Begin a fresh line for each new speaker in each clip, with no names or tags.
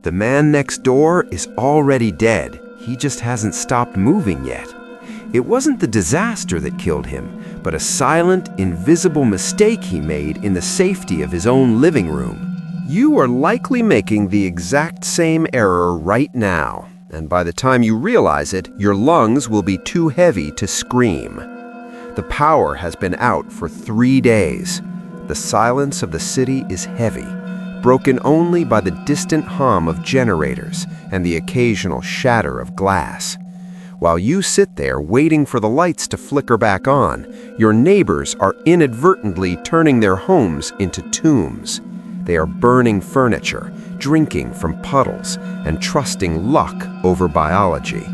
The man next door is already dead. He just hasn't stopped moving yet. It wasn't the disaster that killed him, but a silent, invisible mistake he made in the safety of his own living room. You are likely making the exact same error right now, and by the time you realize it, your lungs will be too heavy to scream. The power has been out for 3 days. The silence of the city is heavy, broken only by the distant hum of generators and the occasional shatter of glass. While you sit there waiting for the lights to flicker back on, your neighbors are inadvertently turning their homes into tombs. They are burning furniture, drinking from puddles, and trusting luck over biology.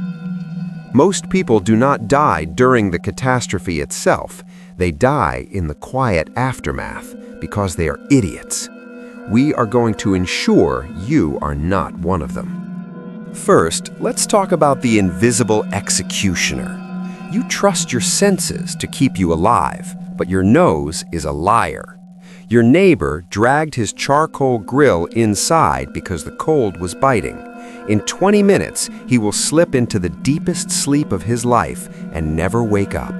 Most people do not die during the catastrophe itself. They die in the quiet aftermath because they are idiots. We are going to ensure you are not one of them. First, let's talk about the invisible executioner. You trust your senses to keep you alive, but your nose is a liar. Your neighbor dragged his charcoal grill inside because the cold was biting. In 20 minutes, he will slip into the deepest sleep of his life and never wake up.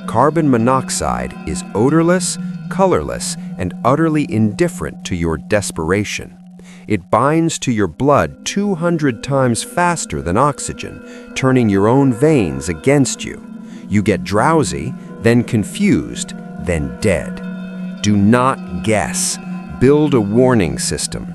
Carbon monoxide is odorless, colorless, and utterly indifferent to your desperation. It binds to your blood 200 times faster than oxygen, turning your own veins against you. You get drowsy, then confused, then dead. Do not guess. Build a warning system.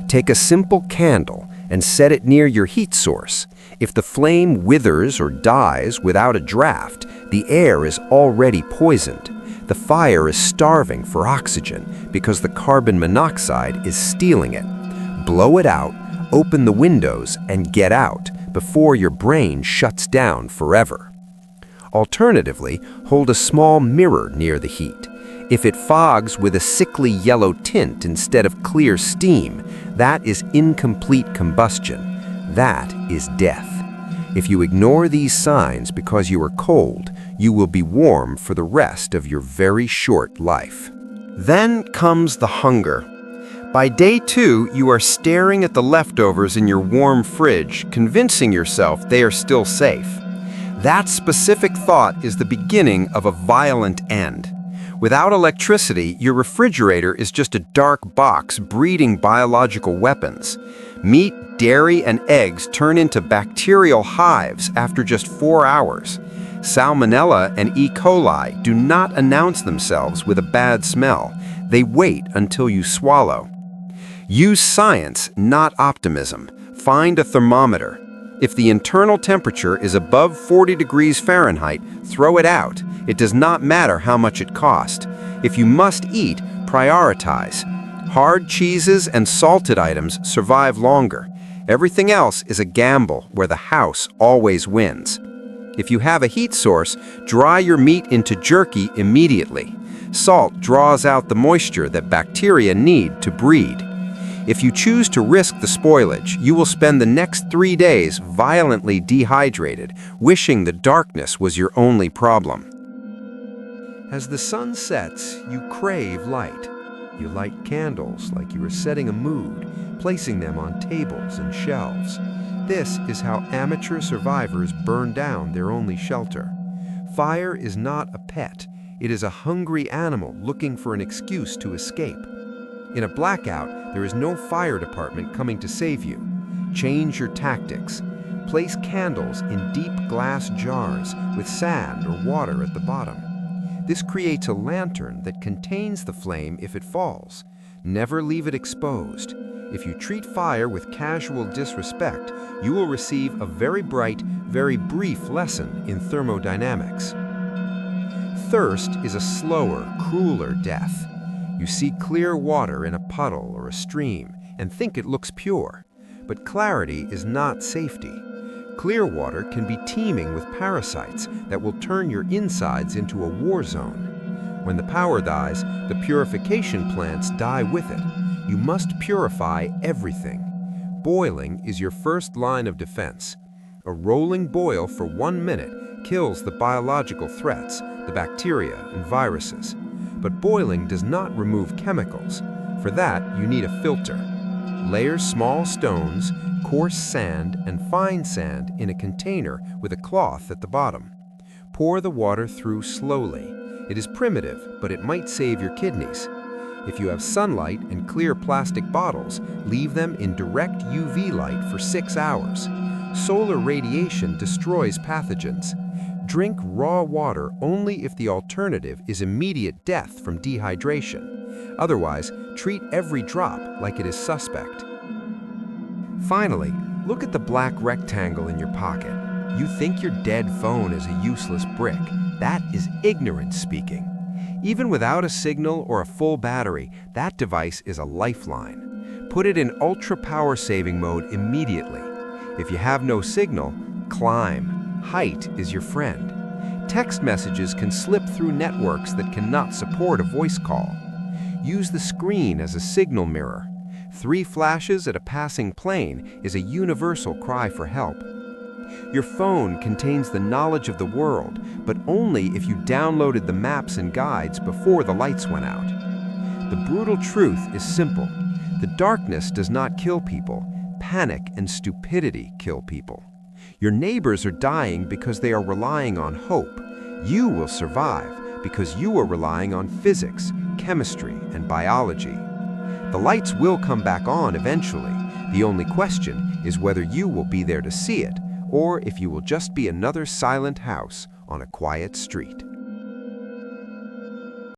Take a simple candle and set it near your heat source. If the flame withers or dies without a draft, the air is already poisoned. The fire is starving for oxygen because the carbon monoxide is stealing it. Blow it out, open the windows, and get out before your brain shuts down forever. Alternatively, hold a small mirror near the heat. If it fogs with a sickly yellow tint instead of clear steam, that is incomplete combustion. That is death. If you ignore these signs because you are cold, you will be warm for the rest of your very short life. Then comes the hunger. By day 2, you are staring at the leftovers in your warm fridge, convincing yourself they are still safe. That specific thought is the beginning of a violent end. Without electricity, your refrigerator is just a dark box breeding biological weapons. Meat, dairy, and eggs turn into bacterial hives after just 4 hours. Salmonella and E. coli do not announce themselves with a bad smell. They wait until you swallow. Use science, not optimism. Find a thermometer. If the internal temperature is above 40 degrees Fahrenheit, throw it out. It does not matter how much it cost. If you must eat, prioritize. Hard cheeses and salted items survive longer. Everything else is a gamble where the house always wins. If you have a heat source, dry your meat into jerky immediately. Salt draws out the moisture that bacteria need to breed. If you choose to risk the spoilage, you will spend the next 3 days violently dehydrated, wishing the darkness was your only problem. As the sun sets, you crave light. You light candles like you are setting a mood, placing them on tables and shelves. This is how amateur survivors burn down their only shelter. Fire is not a pet. It is a hungry animal looking for an excuse to escape. In a blackout, there is no fire department coming to save you. Change your tactics. Place candles in deep glass jars with sand or water at the bottom. This creates a lantern that contains the flame if it falls. Never leave it exposed. If you treat fire with casual disrespect, you will receive a very bright, very brief lesson in thermodynamics. Thirst is a slower, crueler death. You see clear water in a puddle or a stream and think it looks pure. But clarity is not safety. Clear water can be teeming with parasites that will turn your insides into a war zone. When the power dies, the purification plants die with it. You must purify everything. Boiling is your first line of defense. A rolling boil for 1 minute kills the biological threats, the bacteria and viruses. But boiling does not remove chemicals. For that, you need a filter. Layer small stones, coarse sand, and fine sand in a container with a cloth at the bottom. Pour the water through slowly. It is primitive, but it might save your kidneys. If you have sunlight and clear plastic bottles, leave them in direct UV light for 6 hours. Solar radiation destroys pathogens. Drink raw water only if the alternative is immediate death from dehydration. Otherwise, treat every drop like it is suspect. Finally, look at the black rectangle in your pocket. You think your dead phone is a useless brick. That is ignorance speaking. Even without a signal or a full battery, that device is a lifeline. Put it in ultra power saving mode immediately. If you have no signal, climb. Height is your friend. Text messages can slip through networks that cannot support a voice call. Use the screen as a signal mirror. 3 flashes at a passing plane is a universal cry for help. Your phone contains the knowledge of the world, but only if you downloaded the maps and guides before the lights went out. The brutal truth is simple. The darkness does not kill people. Panic and stupidity kill people. Your neighbors are dying because they are relying on hope. You will survive because you are relying on physics, chemistry, and biology. The lights will come back on eventually. The only question is whether you will be there to see it, or if you will just be another silent house on a quiet street.